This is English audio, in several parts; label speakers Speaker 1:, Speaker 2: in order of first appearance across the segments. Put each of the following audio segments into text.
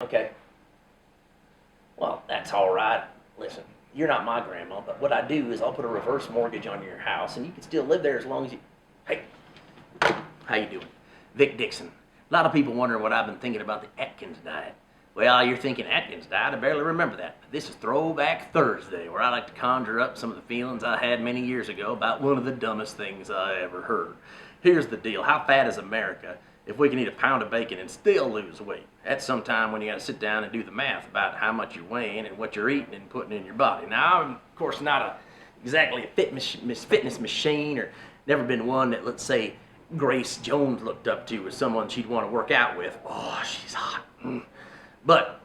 Speaker 1: Okay. Well, that's all right. Listen, you're not my grandma, but what I do is I'll put a reverse mortgage on your house, and you can still live there as long as you. Hey, how you doing? Vic Dixon. A lot of people wonder what I've been thinking about the Atkins diet. Well, you're thinking Atkins diet. I barely remember that. This is Throwback Thursday, where I like to conjure up some of the feelings I had many years ago about one of the dumbest things I ever heard. Here's the deal. How fat is America if we can eat a pound of bacon and still lose weight? That's sometime when you got to sit down and do the math about how much you're weighing and what you're eating and putting in your body. Now, I'm, of course, not exactly a fitness machine, or never been one that, let's say, Grace Jones looked up to as someone she'd want to work out with. Oh, she's hot. But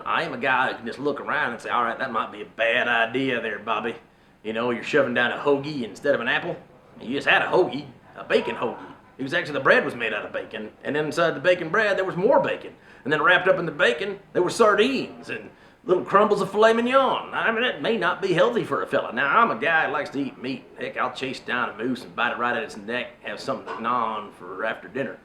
Speaker 1: I am a guy who can just look around and say, all right, that might be a bad idea there, Bobby. You know, you're shoving down a hoagie instead of an apple. You just had a hoagie, a bacon hoagie. It was actually, the bread was made out of bacon, and then inside the bacon bread there was more bacon, and then wrapped up in the bacon there were sardines and little crumbles of filet mignon. I mean, it may not be healthy for a fella. Now, I'm a guy who likes to eat meat. Heck, I'll chase down a moose and bite it right at its neck, have something to gnaw on for after dinner.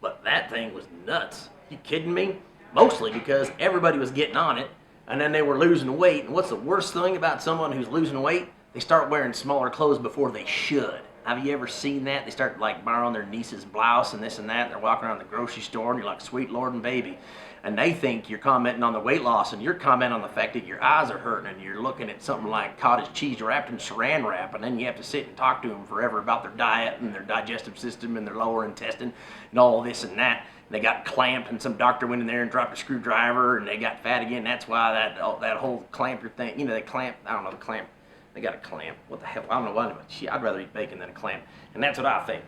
Speaker 1: But that thing was nuts. You kidding me? Mostly because everybody was getting on it, and then they were losing weight. And what's the worst thing about someone who's losing weight? They start wearing smaller clothes before they should. Have you ever seen that? They start like borrowing their niece's blouse and this and that. They're walking around the grocery store and you're like, sweet Lord and baby. And they think you're commenting on the weight loss, and you're commenting on the fact that your eyes are hurting and you're looking at something like cottage cheese wrapped in saran wrap, and then you have to sit and talk to them forever about their diet and their digestive system and their lower intestine and all this and that. And they got clamped, and some doctor went in there and dropped a screwdriver, and they got fat again. That's why that whole clamper thing, you know, they clamp, I don't know, the clamp. They got a clamp. What the hell? I don't know why. I'd rather eat bacon than a clamp. And that's what I think.